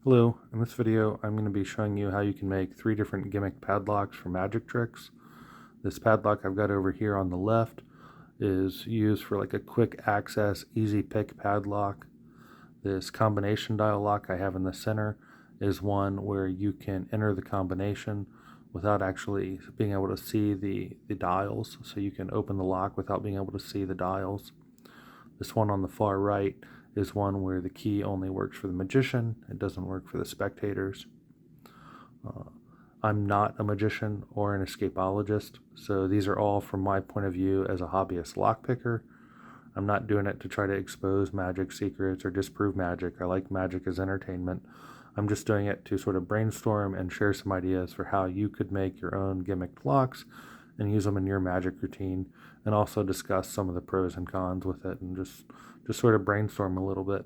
Hello, in this video I'm going to be showing you how you can make 3 different gimmick padlocks for magic tricks. This padlock I've got over here on the left is used for like a quick access, easy pick padlock. This combination dial lock I have in the center is one where you can enter the combination without actually being able to see the dials, so you can open the lock without being able to see the dials. This one on the far right is one where the key only works for the magician. It doesn't work for the spectators. I'm not a magician or an escapologist, so these are all from my point of view as a hobbyist lockpicker. I'm not doing it to try to expose magic secrets or disprove magic. I like magic as entertainment. I'm just doing it to sort of brainstorm and share some ideas for how you could make your own gimmicked locks and use them in your magic routine, and also discuss some of the pros and cons with it, and just sort of brainstorm a little bit.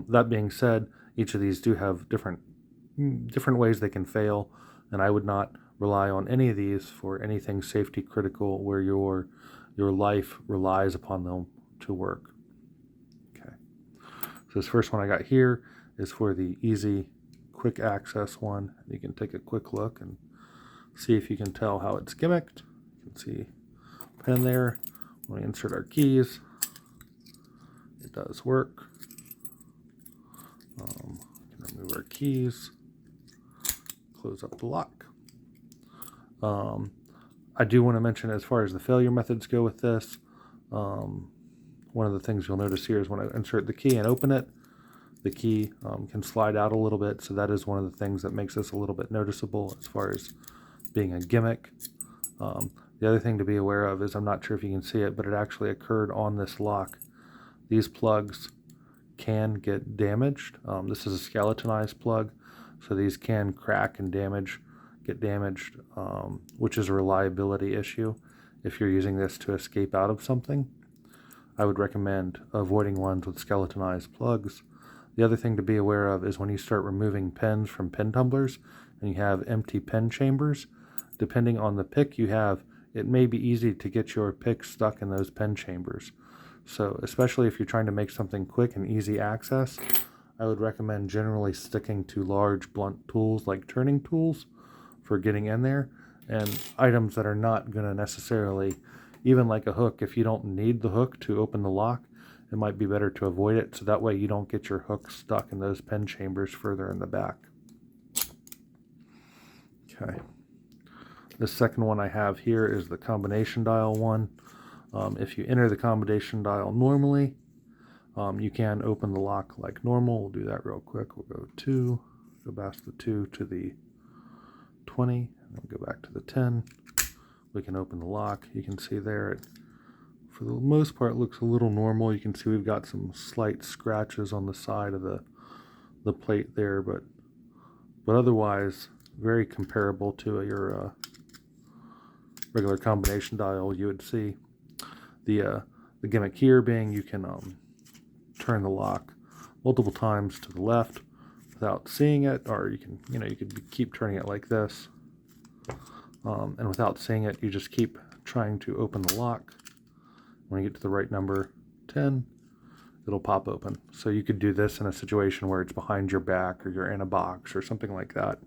That being said, each of these do have different ways they can fail, and I would not rely on any of these for anything safety critical where your life relies upon them to work. Okay, so this first one I got here is for the easy quick access one. You can take a quick look and see if you can tell how it's gimmicked. You can see pen there. When we insert our keys, it does work. We can remove our keys, close up the lock. I do want to mention, as far as the failure methods go with this, one of the things you'll notice here is when I insert the key and open it, the key can slide out a little bit, so that is one of the things that makes this a little bit noticeable as far as being a gimmick. The other thing to be aware of is, I'm not sure if you can see it, but it actually occurred on this lock. These plugs can get damaged. This is a skeletonized plug, so these can crack and get damaged, which is a reliability issue if you're using this to escape out of something. I would recommend avoiding ones with skeletonized plugs. The other thing to be aware of is when you start removing pens from pen tumblers and you have empty pen chambers, depending on the pick you have, it may be easy to get your pick stuck in those pen chambers. So especially if you're trying to make something quick and easy access, I would recommend generally sticking to large blunt tools like turning tools for getting in there, and items that are not going to necessarily, even like a hook, if you don't need the hook to open the lock, it might be better to avoid it, so that way you don't get your hook stuck in those pen chambers further in the back. Okay. The second one I have here is the combination dial one. If you enter the combination dial normally, you can open the lock like normal. We'll do that real quick. We'll go 2, go past the 2 to the 20, and then we'll go back to the 10. We can open the lock. You can see there, it, for the most part, looks a little normal. You can see we've got some slight scratches on the side of the plate there, but otherwise very comparable to your regular combination dial you would see. The gimmick here being you can turn the lock multiple times to the left without seeing it, or you can you could keep turning it like this, and without seeing it, you just keep trying to open the lock. When you get to the right number, 10, it'll pop open. So you could do this in a situation where it's behind your back or you're in a box or something like that.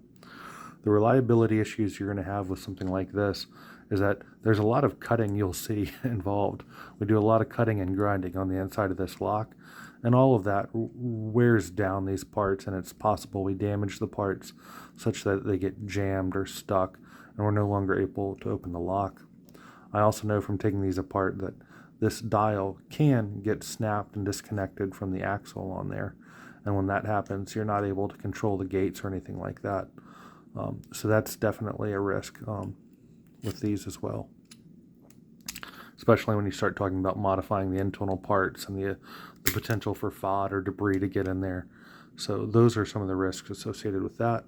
The reliability issues you're going to have with something like this is that there's a lot of cutting you'll see involved. We do a lot of cutting and grinding on the inside of this lock, and all of that wears down these parts, and it's possible we damage the parts such that they get jammed or stuck and we're no longer able to open the lock. I also know from taking these apart that this dial can get snapped and disconnected from the axle on there, and when that happens, you're not able to control the gates or anything like that. So that's definitely a risk with these as well, especially when you start talking about modifying the internal parts and the potential for FOD or debris to get in there. So those are some of the risks associated with that.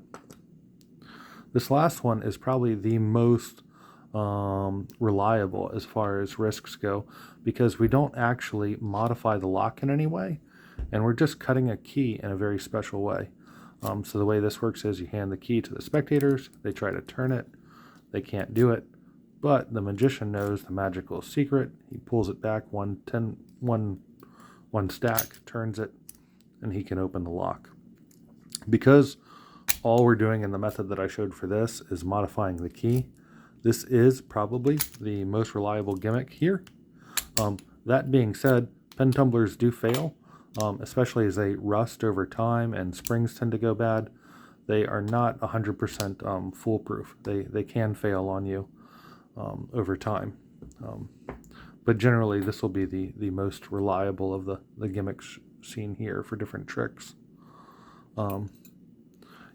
This last one is probably the most reliable as far as risks go, because we don't actually modify the lock in any way, and we're just cutting a key in a very special way. So the way this works is you hand the key to the spectators, they try to turn it, they can't do it, but the magician knows the magical secret. He pulls it back one stack, turns it, and he can open the lock. Because all we're doing in the method that I showed for this is modifying the key, this is probably the most reliable gimmick here. That being said, pen tumblers do fail, especially as they rust over time and springs tend to go bad. They are not 100% foolproof. They can fail on you over time. But generally, this will be the most reliable of the gimmicks seen here for different tricks.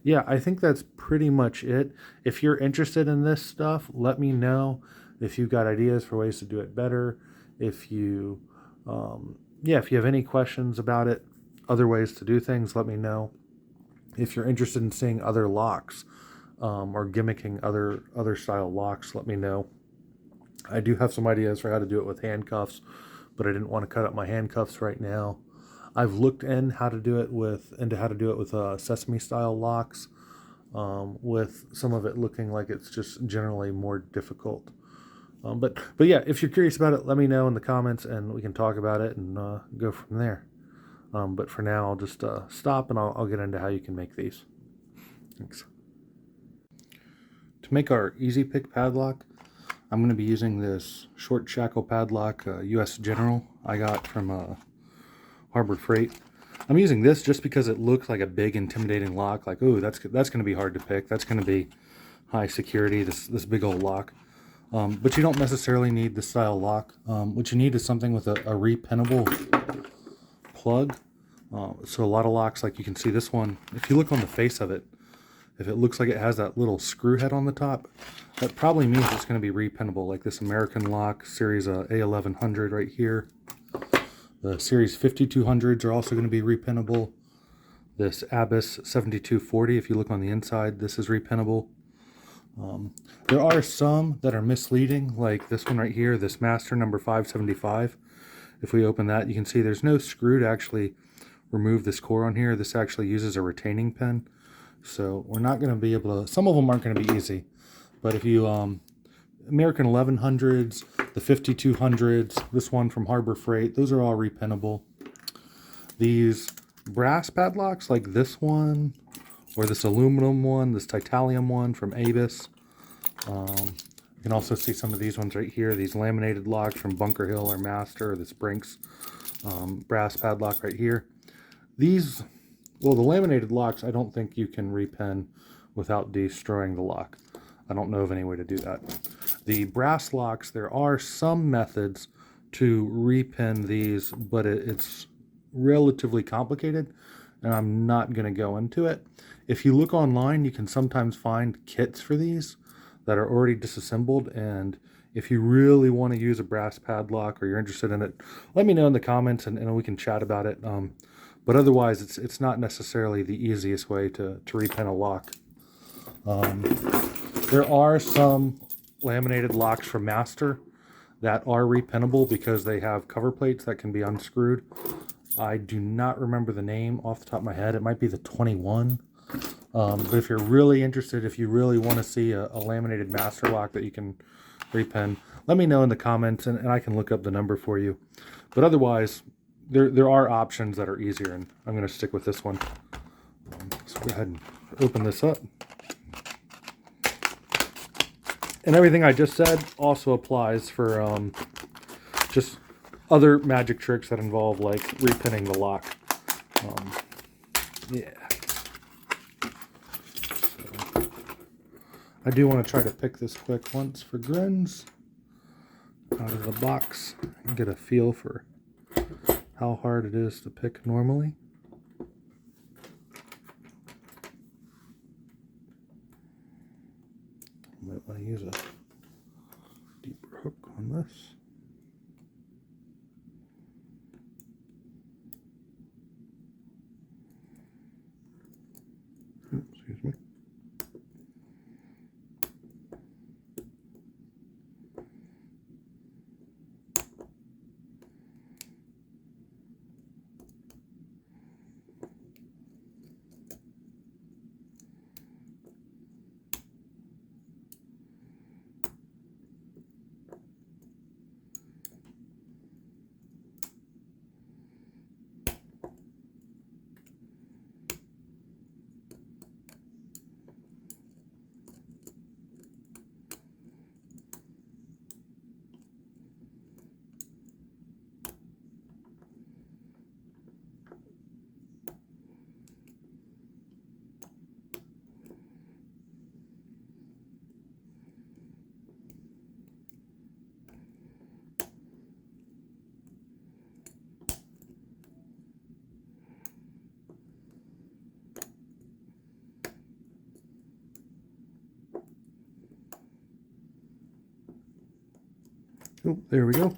Yeah, I think that's pretty much it. If you're interested in this stuff, let me know. If you've got ideas for ways to do it better, if you have any questions about it, other ways to do things, let me know. If you're interested in seeing other locks or gimmicking other style locks, let me know. I do have some ideas for how to do it with handcuffs, but I didn't want to cut up my handcuffs right now. I've looked into how to do it with sesame style locks, with some of it looking like it's just generally more difficult. But yeah, if you're curious about it, let me know in the comments and we can talk about it and go from there. But for now, I'll just stop and I'll get into how you can make these. Thanks. To make our easy pick padlock, I'm going to be using this short shackle padlock, US General I got from Harbor Freight. I'm using this just because it looks like a big intimidating lock, like, oh, that's going to be hard to pick, that's going to be high security, this big old lock. But you don't necessarily need this style lock. What you need is something with a repinnable plug. So a lot of locks, like you can see this one, if you look on the face of it, if it looks like it has that little screw head on the top, that probably means it's going to be repinnable, like this American lock series A1100 right here. The series 5200s are also going to be repinnable. This Abyss 7240, if you look on the inside, this is repinnable. There are some that are misleading, like this one right here, this Master number 575. If we open that, you can see there's no screw to actually remove this core on here. This actually uses a retaining pin. So we're not going to be able to, some of them aren't going to be easy. But if you, American 1100s, the 5200s, this one from Harbor Freight, those are all repinnable. These brass padlocks, like this one, or this aluminum one, this titanium one from Abyss. You can also see some of these ones right here, these laminated locks from Bunker Hill or Master, this Brinks brass padlock right here. These, well, the laminated locks, I don't think you can repin without destroying the lock. I don't know of any way to do that. The brass locks, there are some methods to repin these, but it's relatively complicated, and I'm not going to go into it. If you look online, you can sometimes find kits for these that are already disassembled, and if you really want to use a brass padlock or you're interested in it, let me know in the comments and we can chat about it. But otherwise, it's not necessarily the easiest way to repin a lock. There are some laminated locks from Master that are repinnable because they have cover plates that can be unscrewed. I do not remember the name off the top of my head. It might be the 21. But if you're really interested, if you really want to see a laminated Master lock that you can repin, let me know in the comments and I can look up the number for you. But otherwise, there are options that are easier, and I'm going to stick with this one. So go ahead and open this up. And everything I just said also applies for just other magic tricks that involve like repinning the lock. Yeah. So, I do want to try to pick this quick once for grins out of the box and get a feel for how hard it is to pick normally. Might want to use a deeper hook on this. Excuse me. Oh, there we go.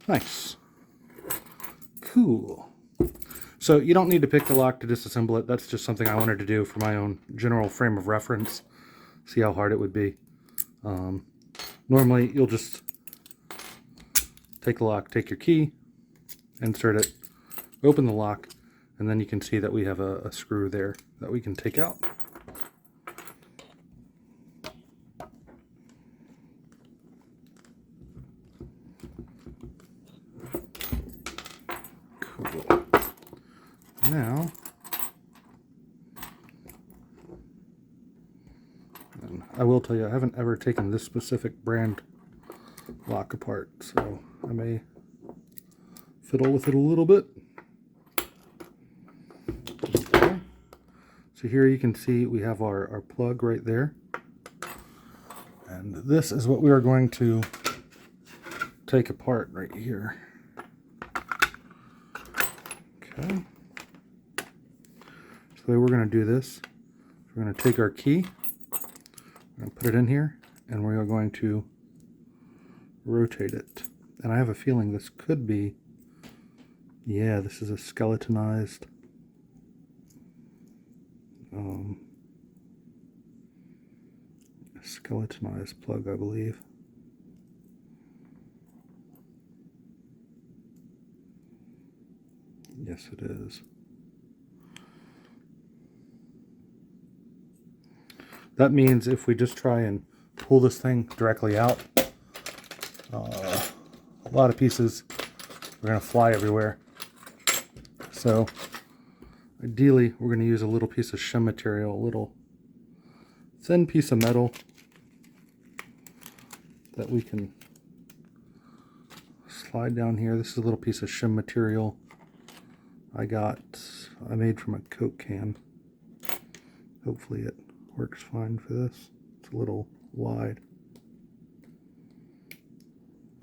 Nice. Cool. So you don't need to pick the lock to disassemble it. That's just something I wanted to do for my own general frame of reference. See how hard it would be. Normally, you'll just take the lock, take your key, insert it, open the lock, and then you can see that we have a screw there that we can take out. Cool. Now, and I will tell you, I haven't ever taken this specific brand lock apart, so I may fiddle with it a little bit. Okay. So here you can see we have our plug right there, and this is what we are going to take apart right here. Okay. So the way we're going to do this, we're going to take our key, we're going to put it in here, and we are going to rotate it. And I have a feeling this could be, yeah, this is a skeletonized plug, I believe. Yes, it is. That means if we just try and pull this thing directly out, a lot of pieces are going to fly everywhere. So ideally, we're going to use a little piece of shim material, a little thin piece of metal that we can slide down here. This is a little piece of shim material I made from a Coke can. Hopefully it works fine for this. It's a little wide.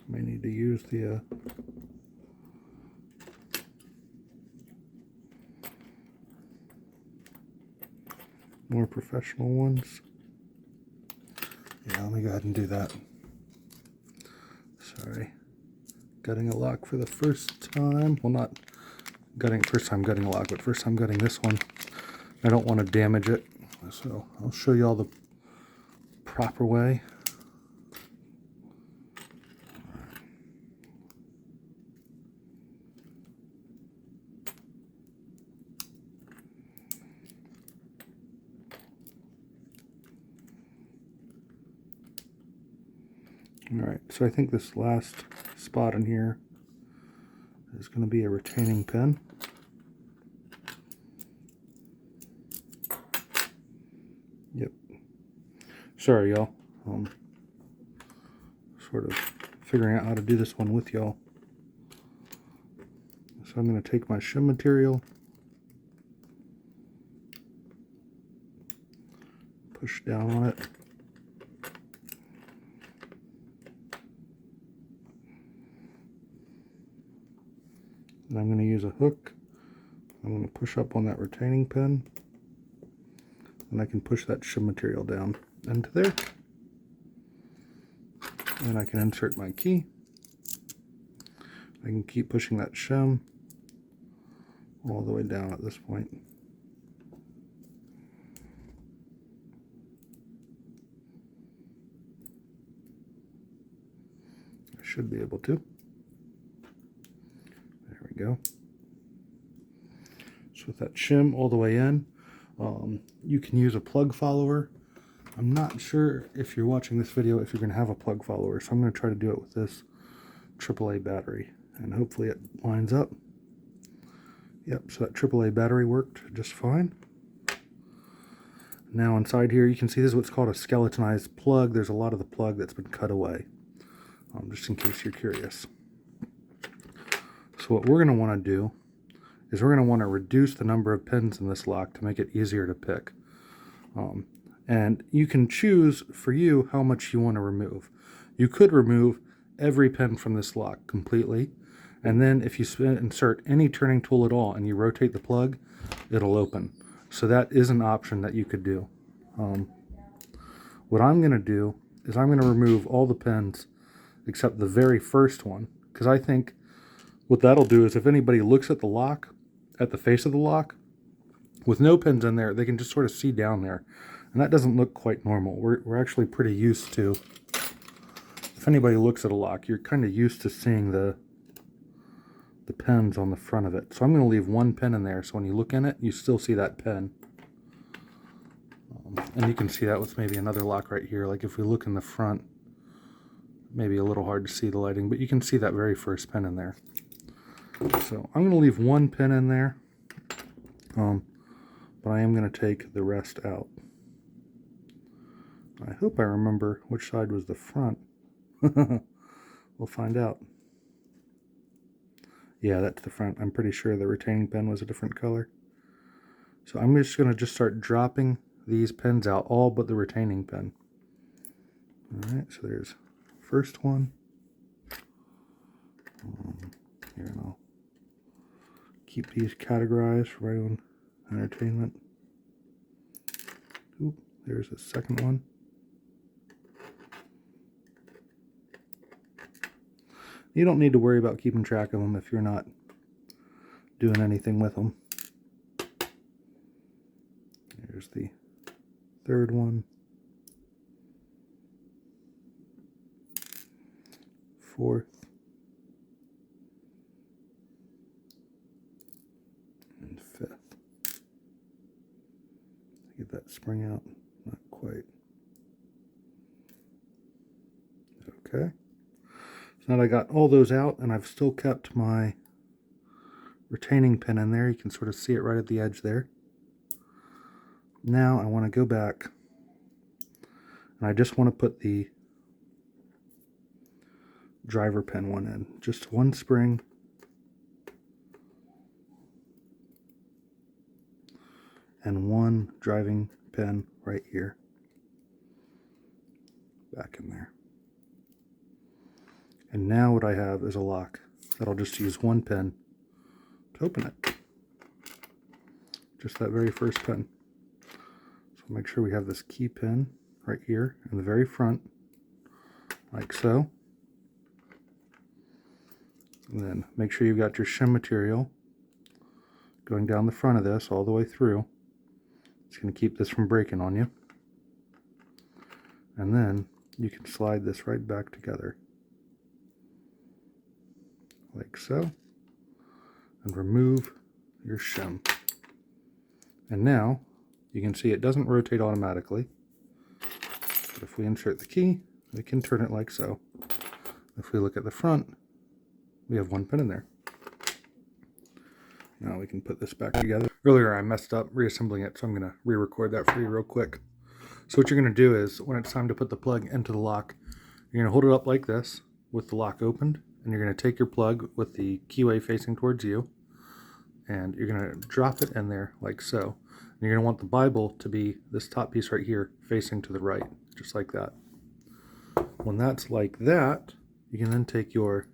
May need to use the more professional ones. Yeah, let me go ahead and do that. Sorry. Gutting a lock for the first time. Well, not first time gutting a lock, but first time gutting this one. I don't want to damage it, so I'll show you all the proper way. Alright, so I think this last spot in here is going to be a retaining pin. Yep. Sorry, y'all. Sort of figuring out how to do this one with y'all. So I'm going to take my shim material, push down on it. And I'm going to use a hook. I'm going to push up on that retaining pin, and I can push that shim material down into there. And I can insert my key. I can keep pushing that shim all the way down at this point. I should be able to. Go. So with that shim all the way in, you can use a plug follower. I'm not sure if you're watching this video if you're going to have a plug follower, so I'm going to try to do it with this AAA battery, and hopefully it lines up. Yep, so that AAA battery worked just fine. Now inside here you can see this is what's called a skeletonized plug. There's a lot of the plug that's been cut away, just in case you're curious. So what we're going to want to do is we're going to want to reduce the number of pins in this lock to make it easier to pick. And you can choose for you how much you want to remove. You could remove every pin from this lock completely, and then if you insert any turning tool at all and you rotate the plug, it'll open. So that is an option that you could do. What I'm going to do is I'm going to remove all the pins except the very first one. Because I think what that'll do is if anybody looks at the lock, at the face of the lock, with no pins in there, they can just sort of see down there. And that doesn't look quite normal. We're actually pretty used to, if anybody looks at a lock, you're kind of used to seeing the pins on the front of it. So I'm going to leave one pin in there, so when you look in it, you still see that pin. And you can see that with maybe another lock right here. Like if we look in the front, maybe a little hard to see the lighting, but you can see that very first pin in there. So I'm going to leave one pin in there, but I am going to take the rest out. I hope I remember which side was the front. We'll find out. Yeah, that's the front. I'm pretty sure the retaining pin was a different color. So I'm just going to start dropping these pins out, all but the retaining pin. Alright, so there's first one. Here, and I'll keep these categorized for my own entertainment. Oop, there's the second one. You don't need to worry about keeping track of them if you're not doing anything with them. There's the third one. Fourth. And fifth. Get that spring out. Not quite. Okay. So now that I got all those out, and I've still kept my retaining pin in there. You can sort of see it right at the edge there. Now I want to go back, and I just want to put the driver pin one in. Just one spring. And one driving pin right here. Back in there. And now what I have is a lock that I'll just use one pin to open it. Just that very first pin. So make sure we have this key pin right here in the very front, like so. And then make sure you've got your shim material going down the front of this all the way through. It's going to keep this from breaking on you. And then you can slide this right back together. Like so. And remove your shim. And now you can see it doesn't rotate automatically. But if we insert the key, we can turn it like so. If we look at the front, we have one pin in there. Now we can put this back together. Earlier I messed up reassembling it, so I'm going to re-record that for you real quick. So what you're going to do is, when it's time to put the plug into the lock, you're going to hold it up like this with the lock opened, and you're going to take your plug with the keyway facing towards you, and you're going to drop it in there like so. And you're going to want the Bible to be this top piece right here facing to the right, just like that. When that's like that, you can then take your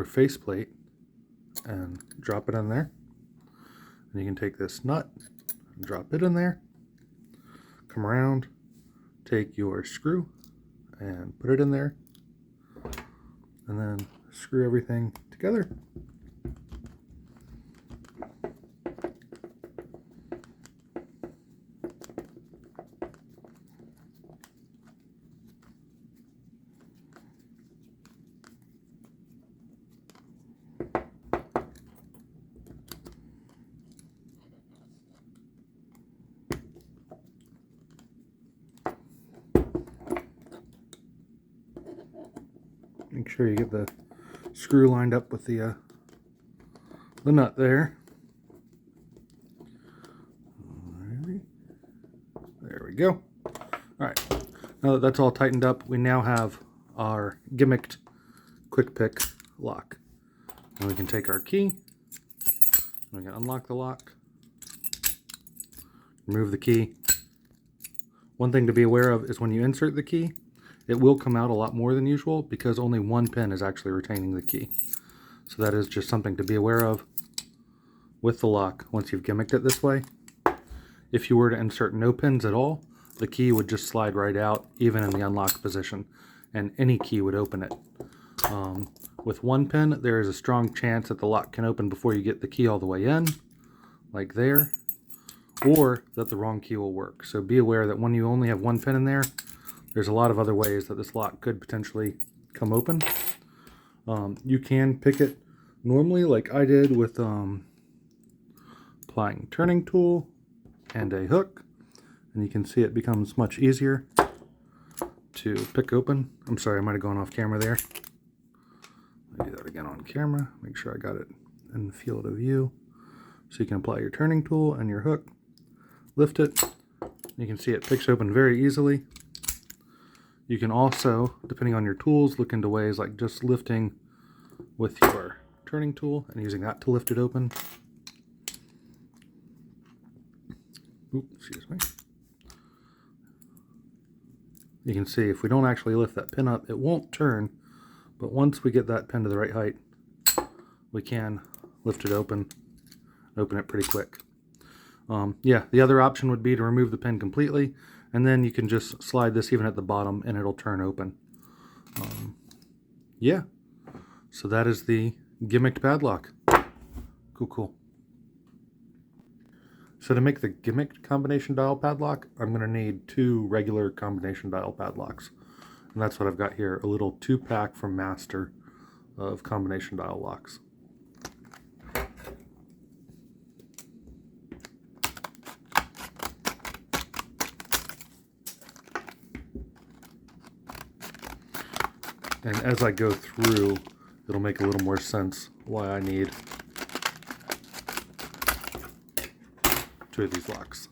faceplate and drop it in there. And you can take this nut and drop it in there. Come around, take your screw and put it in there. And then screw everything together. Make sure you get the screw lined up with the nut there. There we go. Alright, now that that's all tightened up, we now have our gimmicked quick pick lock. And we can take our key, and we can unlock the lock, remove the key. One thing to be aware of is when you insert the key, it will come out a lot more than usual because only one pin is actually retaining the key. So that is just something to be aware of with the lock once you've gimmicked it this way. If you were to insert no pins at all, the key would just slide right out even in the unlocked position. and any key would open it. With one pin, there is a strong chance that the lock can open before you get the key all the way in, like there, or that the wrong key will work. So be aware that when you only have one pin in there, there's a lot of other ways that this lock could potentially come open. You can pick it normally like I did with applying turning tool and a hook, and you can see it becomes much easier to pick open. I'm sorry, I might have gone off camera there. I'll do that again on camera, make sure I got it in the field of view. So you can apply your turning tool and your hook, lift it, you can see it picks open very easily. You can also, depending on your tools, look into ways like just lifting with your turning tool and using that to lift it open. Oops, excuse me. You can see if we don't actually lift that pin up, it won't turn, but once we get that pin to the right height, we can lift it open it pretty quick. Yeah, the other option would be to remove the pin completely, and then you can just slide this even at the bottom and it'll turn open. Yeah, so that is the gimmicked padlock. Cool. So to make the gimmicked combination dial padlock, I'm going to need 2 regular combination dial padlocks. And that's what I've got here, a little 2-pack from Master of combination dial locks. And as I go through, it'll make a little more sense why I need 2 of these locks.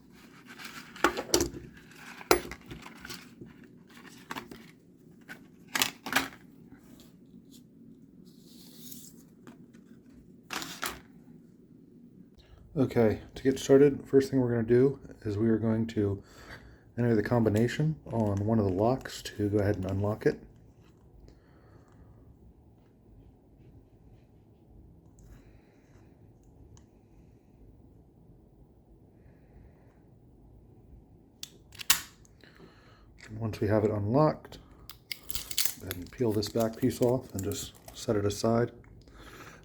Okay, to get started, first thing we're going to do is we are going to enter the combination on one of the locks to go ahead and unlock it. Once we have it unlocked, go ahead and peel this back piece off and just set it aside.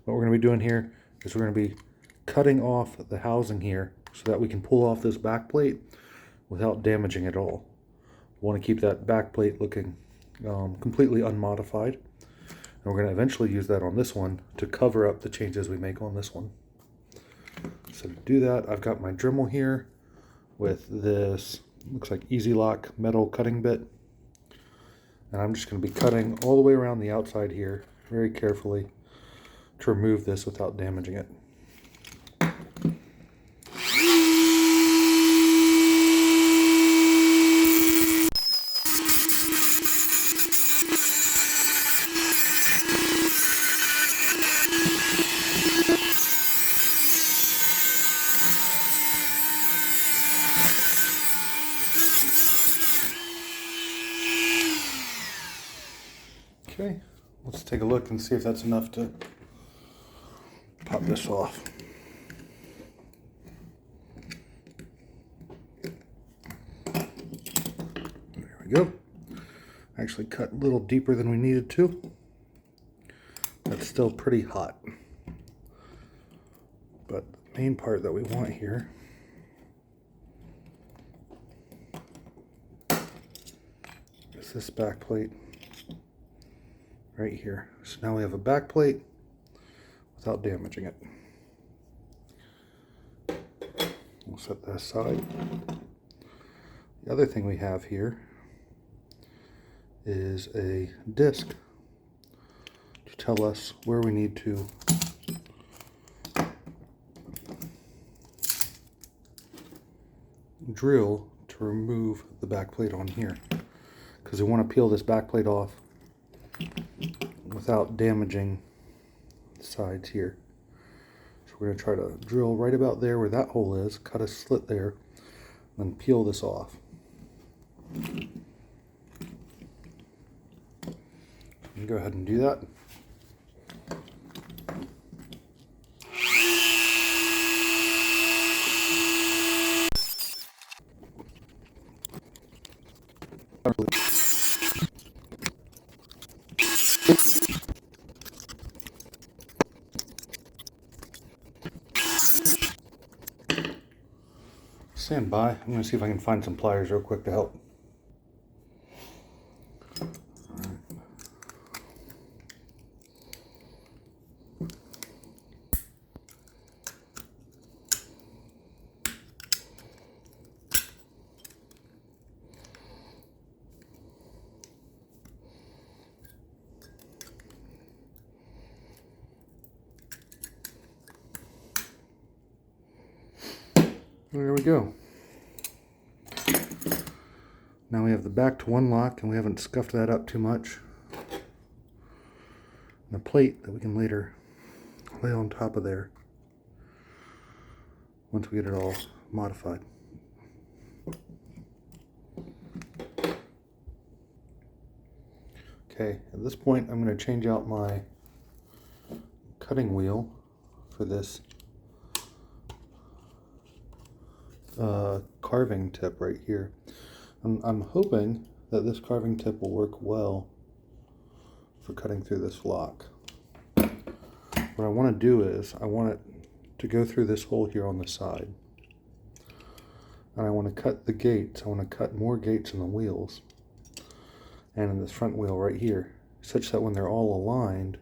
What we're going to be doing here is we're going to be cutting off the housing here so that we can pull off this back plate without damaging it all. We want to keep that back plate looking completely unmodified. And we're going to eventually use that on this one to cover up the changes we make on this one. So to do that, I've got my Dremel here with this, looks like Easy Lock metal cutting bit. And I'm just going to be cutting all the way around the outside here very carefully to remove this without damaging it. Okay, let's take a look and see if that's enough to pop this off. There we go. Actually cut a little deeper than we needed to. That's still pretty hot. But the main part that we want here is this back plate right here. So now we have a back plate without damaging it. We'll set that aside. The other thing we have here is a disc to tell us where we need to drill to remove the back plate on here, because we want to peel this back plate off without damaging the sides here. So we're going to try to drill right about there where that hole is, cut a slit there, and then peel this off. And go ahead and do that. Stand by. I'm going to see if I can find some pliers real quick to help. There we go. Now we have the back to one lock, and we haven't scuffed that up too much. And a plate that we can later lay on top of there once we get it all modified. Okay, at this point I'm going to change out my cutting wheel for this carving tip right here. I'm hoping that this carving tip will work well for cutting through this lock. What I want to do is I want it to go through this hole here on the side, and I want to cut the gates. I want to cut more gates in the wheels and in this front wheel right here, such that when they're all aligned,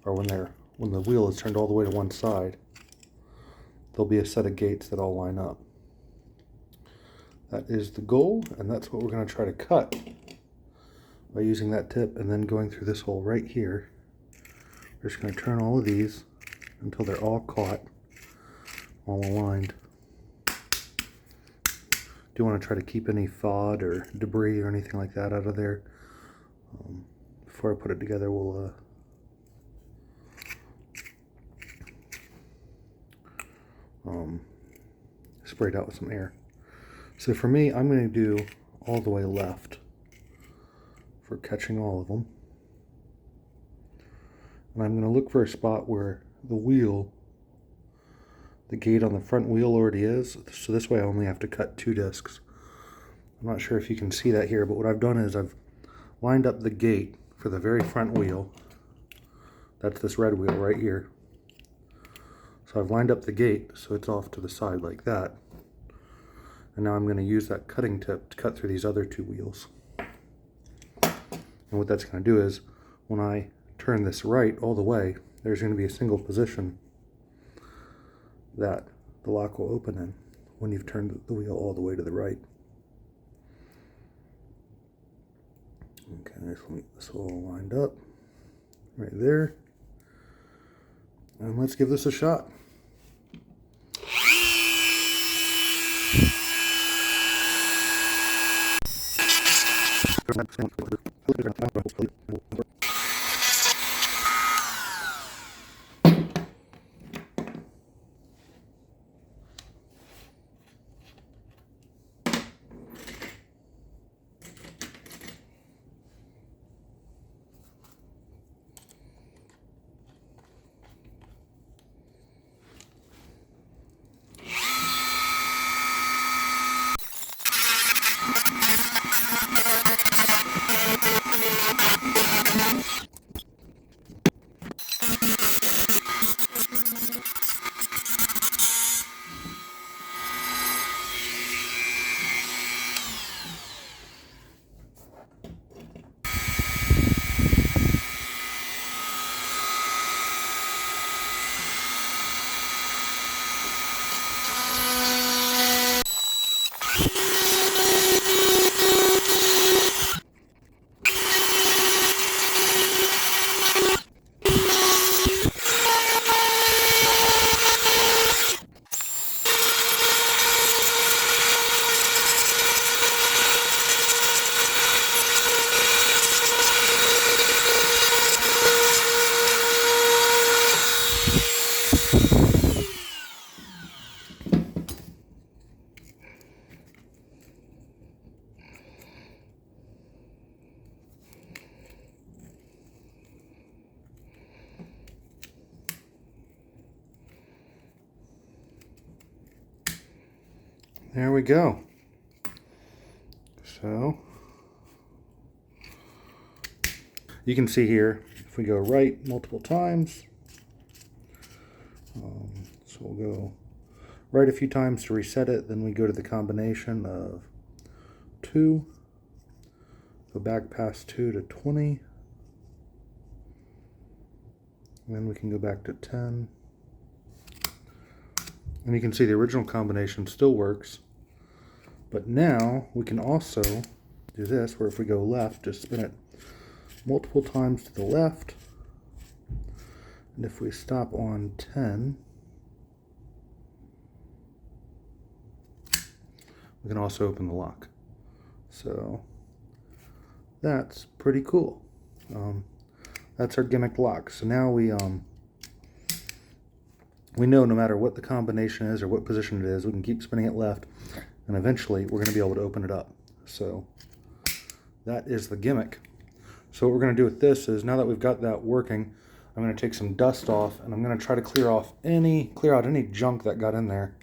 or when the wheel is turned all the way to one side, there'll be a set of gates that all line up. That is the goal, and that's what we're going to try to cut by using that tip and then going through this hole right here. We're just going to turn all of these until they're all caught, all aligned. Do want to try to keep any FOD or debris or anything like that out of there. Before I put it together, we'll spray it out with some air. So for me, I'm going to do all the way left for catching all of them. And I'm going to look for a spot where the gate on the front wheel already is. So this way I only have to cut 2 discs. I'm not sure if you can see that here, but what I've done is I've lined up the gate for the very front wheel. That's this red wheel right here. So I've lined up the gate so it's off to the side like that. And now I'm going to use that cutting tip to cut through these other 2 wheels. And what that's going to do is, when I turn this right all the way, there's going to be a single position that the lock will open in when you've turned the wheel all the way to the right. Okay, so let me get this all lined up right there. And let's give this a shot. There we go. So you can see here, if we go right multiple times, so we'll go Right a few times to reset it, then we go to the combination of 2, go back past 2 to 20, and then we can go back to 10. And you can see the original combination still works, but now we can also do this, where if we go left, just spin it multiple times to the left, and if we stop on 10, we can also open the lock. So that's pretty cool. That's our gimmick lock. So now we know no matter what the combination is or what position it is, we can keep spinning it left, and eventually we're going to be able to open it up. So that is the gimmick. So what we're going to do with this is, now that we've got that working, I'm going to take some dust off, and I'm going to try to clear out any junk that got in there.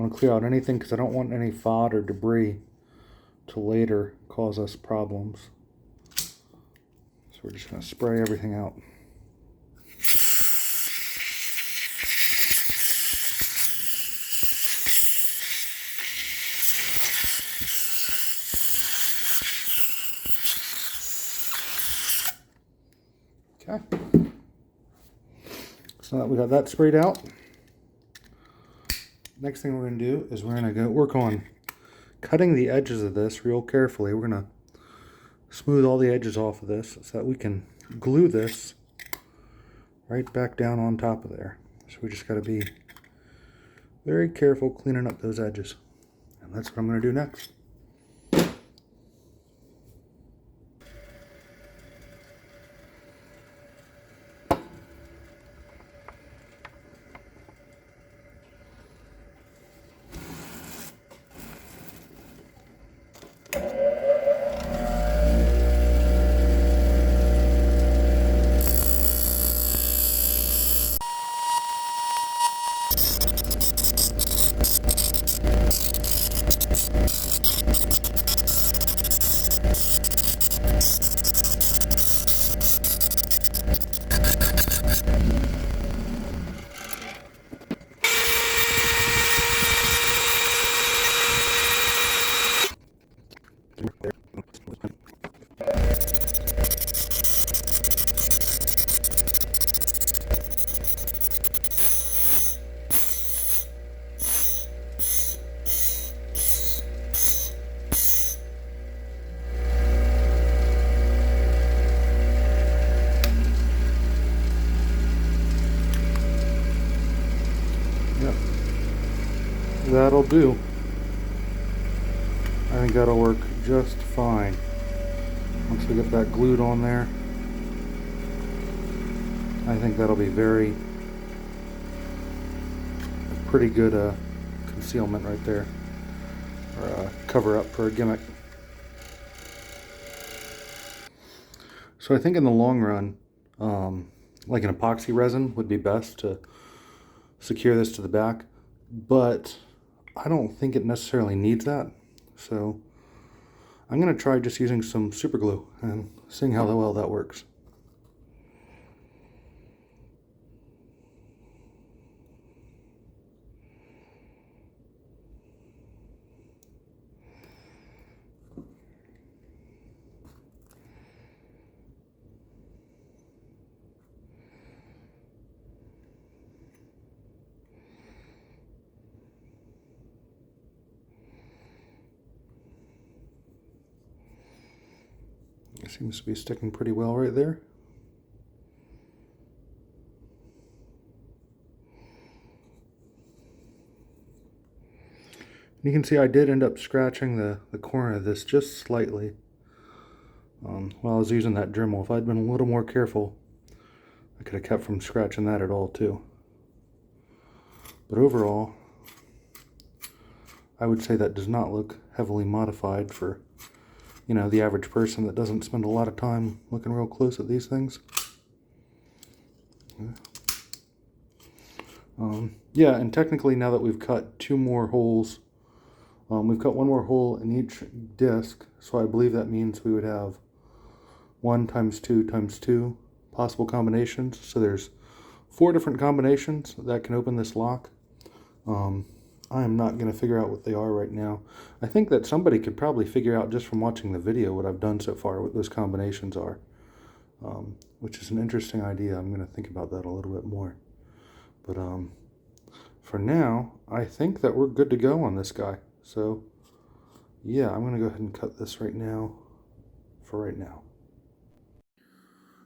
I want to clear out anything because I don't want any FOD or debris to later cause us problems. So we're just going to spray everything out. Okay. So now that we got that sprayed out, next thing we're going to do is we're going to go work on cutting the edges of this real carefully. We're going to smooth all the edges off of this so that we can glue this right back down on top of there. So we just got to be very careful cleaning up those edges. And that's what I'm going to do next. That'll do. I think that'll work just fine. Once we get that glued on there, I think that'll be pretty good concealment right there, or cover up for a gimmick. So I think in the long run, like an epoxy resin would be best to secure this to the back, but I don't think it necessarily needs that. So I'm going to try just using some super glue and seeing how well that works. It seems to be sticking pretty well right there. You can see I did end up scratching the corner of this just slightly while I was using that Dremel. If I'd been a little more careful, I could have kept from scratching that at all too. But overall, I would say that does not look heavily modified for, you know, the average person that doesn't spend a lot of time looking real close at these things. Yeah, and technically now that we've cut 2 more holes, we've cut 1 more hole in each disc, so I believe that means we would have 1 times 2 times 2 possible combinations. So there's 4 different combinations that can open this lock. I am not going to figure out what they are right now. I think that somebody could probably figure out just from watching the video what I've done so far, what those combinations are, which is an interesting idea. I'm going to think about that a little bit more. But for now, I think that we're good to go on this guy. So yeah, I'm going to go ahead and cut this right now for right now.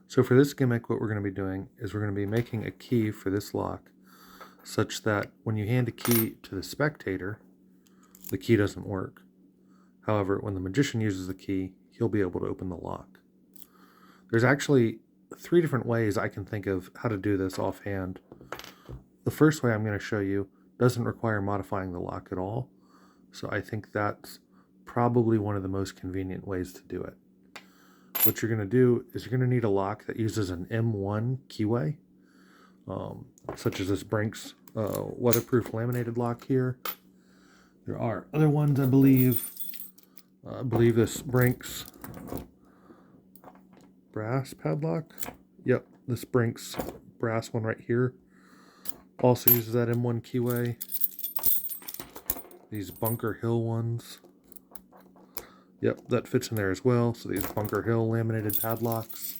So for this gimmick, what we're going to be doing is we're going to be making a key for this lock such that when you hand a key to the spectator, the key doesn't work. However, when the magician uses the key, he'll be able to open the lock. There's actually 3 different ways I can think of how to do this offhand. The first way I'm going to show you doesn't require modifying the lock at all, so I think that's probably one of the most convenient ways to do it. What you're going to do is you're going to need a lock that uses an M1 keyway, such as this Brinks weatherproof laminated lock here. There are other ones, I believe. I believe this Brinks brass padlock. Yep, this Brinks brass one right here also uses that M1 keyway. These Bunker Hill ones. Yep, that fits in there as well. So these Bunker Hill laminated padlocks.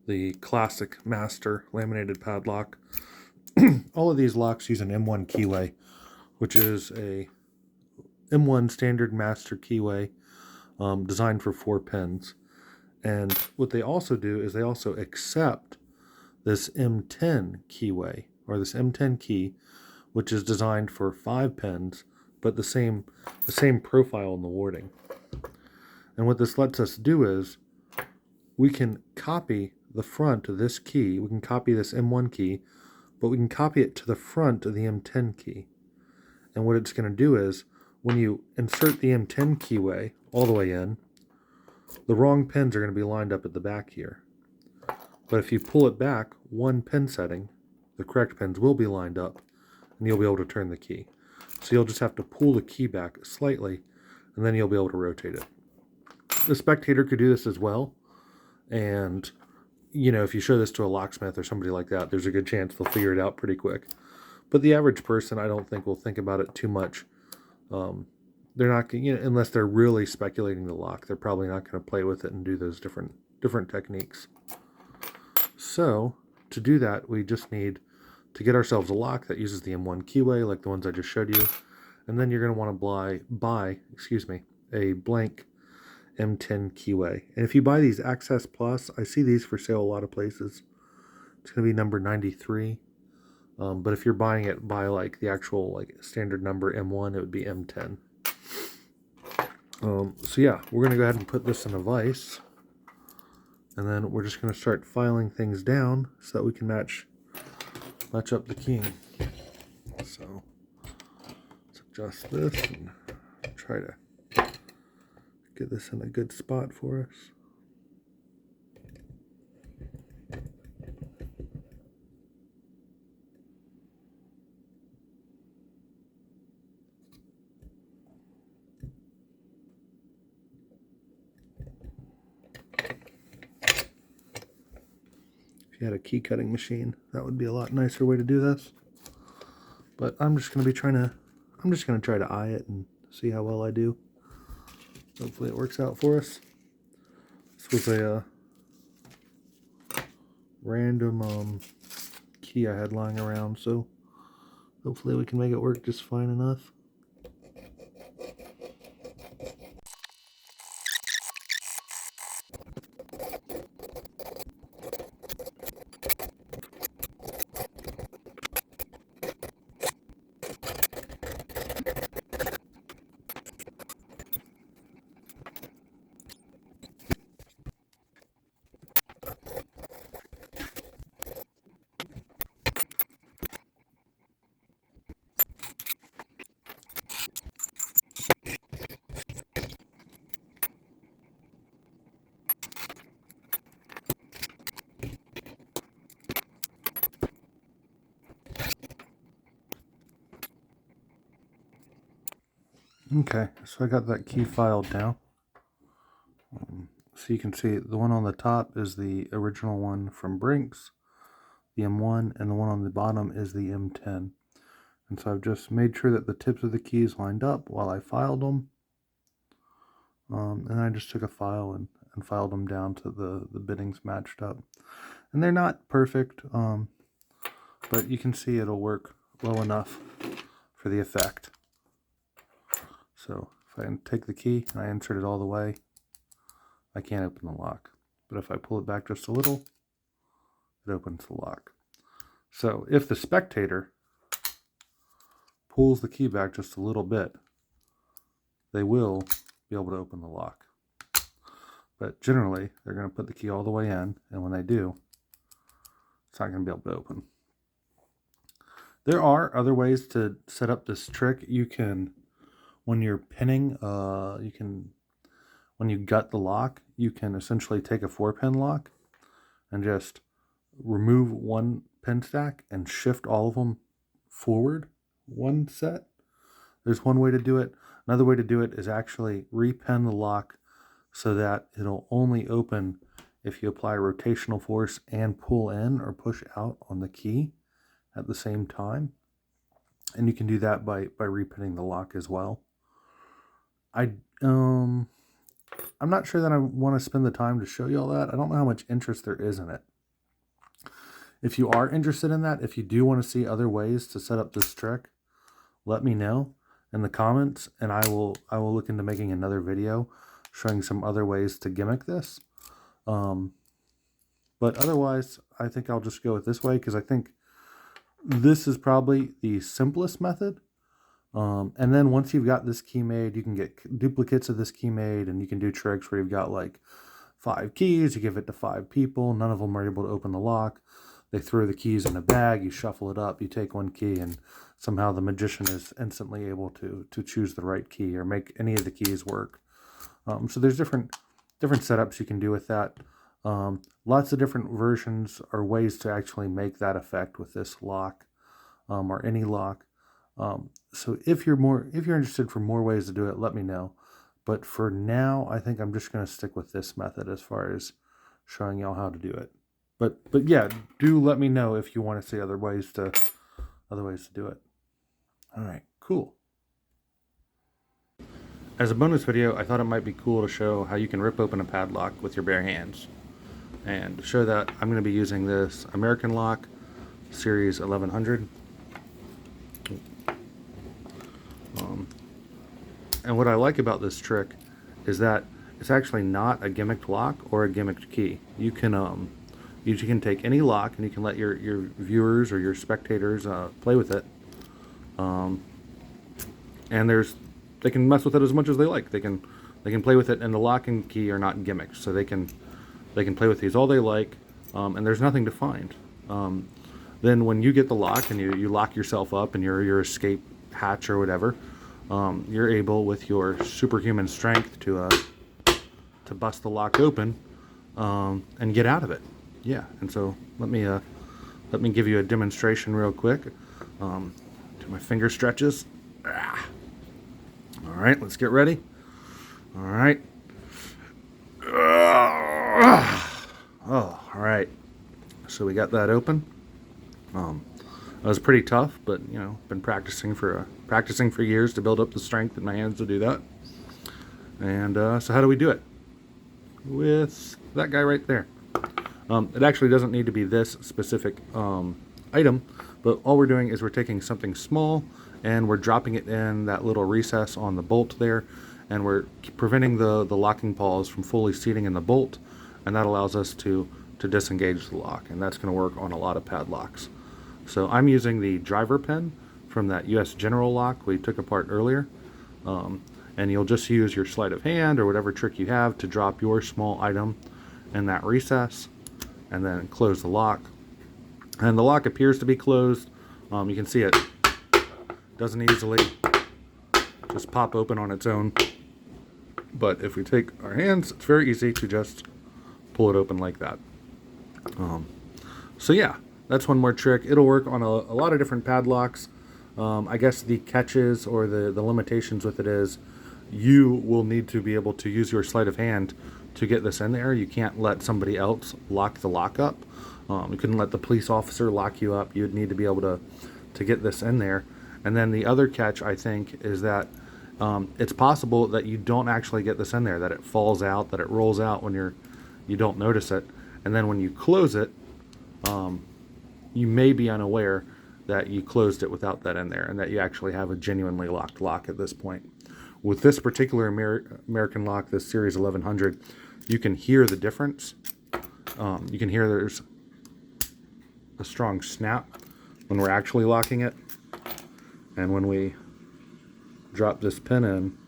The classic Master laminated padlock. All of these locks use an M1 keyway, which is a M1 standard Master keyway designed for 4 pins. And what they also do is they also accept this M10 keyway, or this M10 key, which is designed for 5 pins, but the same profile in the warding. And what this lets us do is we can copy the front of this key. We can copy this M1 key, but we can copy it to the front of the M10 key. And what it's going to do is when you insert the M10 keyway all the way in, the wrong pins are going to be lined up at the back here. But if you pull it back 1 pin setting, the correct pins will be lined up, and you'll be able to turn the key. So you'll just have to pull the key back slightly, and then you'll be able to rotate it. The spectator could do this as well, and you know, if you show this to a locksmith or somebody like that, there's a good chance they'll figure it out pretty quick. But the average person, I don't think, will think about it too much. They're not, you know, unless they're really speculating the lock, they're probably not going to play with it and do those different techniques. So to do that, we just need to get ourselves a lock that uses the M1 keyway, like the ones I just showed you, and then you're going to want to buy a blank M10 keyway. And if you buy these Access Plus, I see these for sale a lot of places. It's going to be number 93. But if you're buying it by like the actual like standard number M1, it would be M10. So yeah, we're going to go ahead and put this in a vise, and then we're just going to start filing things down so that we can match up the keying. So let's adjust this and try to get this in a good spot for us. If you had a key cutting machine, that would be a lot nicer way to do this. But I'm just going to try to eye it and see how well I do. Hopefully it works out for us. This was a random key I had lying around, so hopefully we can make it work just fine enough. Okay, so I got that key filed down. So you can see the one on the top is the original one from Brinks, the M1, and the one on the bottom is the M10. And so I've just made sure that the tips of the keys lined up while I filed them. And I just took a file and filed them down to the biddings matched up. And they're not perfect, but you can see it'll work well enough for the effect. So if I take the key and I insert it all the way, I can't open the lock. But if I pull it back just a little, it opens the lock. So if the spectator pulls the key back just a little bit, they will be able to open the lock. But generally, they're going to put the key all the way in, and when they do, it's not going to be able to open. There are other ways to set up this trick. You can, when you're pinning, when you gut the lock, you can essentially take a 4-pin lock and just remove one pin stack and shift all of them forward one set. There's one way to do it. Another way to do it is actually repin the lock so that it'll only open if you apply rotational force and pull in or push out on the key at the same time. And you can do that by repinning the lock as well. I'm not sure that I want to spend the time to show you all that. I don't know how much interest there is in it. If you are interested in that, if you do want to see other ways to set up this trick, let me know in the comments, and I will look into making another video showing some other ways to gimmick this. But otherwise, I think I'll just go with this way because I think this is probably the simplest method. And then once you've got this key made, you can get duplicates of this key made, and you can do tricks where you've got like 5 keys, you give it to 5 people, none of them are able to open the lock. They throw the keys in a bag, you shuffle it up, you take one key, and somehow the magician is instantly able to choose the right key or make any of the keys work. So there's different setups you can do with that. Lots of different versions or ways to actually make that effect with this lock, or any lock. So if you're interested for more ways to do it, let me know. But for now, I think I'm just going to stick with this method as far as showing y'all how to do it. But yeah, do let me know if you want to see other ways to do it. All right, cool. As a bonus video, I thought it might be cool to show how you can rip open a padlock with your bare hands. And to show that, I'm going to be using this American lock series 1100. And what I like about this trick is that it's actually not a gimmicked lock or a gimmicked key. You can take any lock and you can let your viewers or your spectators play with it. And they can mess with it as much as they like. They can play with it, and the lock and key are not gimmicks, so they can play with these all they like, and there's nothing to find. Then when you get the lock and you lock yourself up in your escape hatch or whatever, you're able with your superhuman strength to bust the lock open and get out of it. Yeah, and so let me give you a demonstration real quick. Do my finger stretches. All right, let's get ready. All right. Oh, all right. So we got that open. It was pretty tough, but you know, been practicing for years to build up the strength in my hands to do that. And so how do we do it? With that guy right there. It actually doesn't need to be this specific item, but all we're doing is we're taking something small and we're dropping it in that little recess on the bolt there, and we're preventing the locking paws from fully seating in the bolt, and that allows us to disengage the lock, and that's going to work on a lot of padlocks. So I'm using the driver pin from that US General lock we took apart earlier, and you'll just use your sleight of hand or whatever trick you have to drop your small item in that recess and then close the lock. And the lock appears to be closed. You can see it doesn't easily just pop open on its own, but if we take our hands, it's very easy to just pull it open like that. So yeah, that's one more trick. It'll work on a lot of different padlocks. I guess the catches or the limitations with it is you will need to be able to use your sleight of hand to get this in there. You can't let somebody else lock the lock up. You couldn't let the police officer lock you up. You'd need to be able to get this in there. And then the other catch, I think, is that it's possible that you don't actually get this in there, that it falls out, that it rolls out when you don't notice it. And then when you close it, you may be unaware that you closed it without that in there, and that you actually have a genuinely locked lock at this point. With this particular American lock, this Series 1100, you can hear the difference. You can hear there's a strong snap when we're actually locking it, and when we drop this pin in,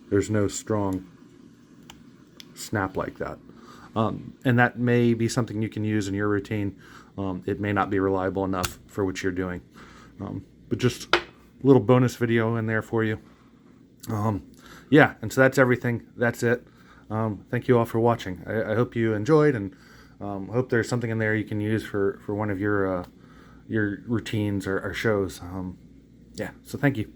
there's no strong snap like that. And that may be something you can use in your routine. It may not be reliable enough for what you're doing. But just a little bonus video in there for you. Yeah, and so that's everything. That's it. Thank you all for watching. I hope you enjoyed, and hope there's something in there you can use for one of your routines or shows. Yeah, so thank you.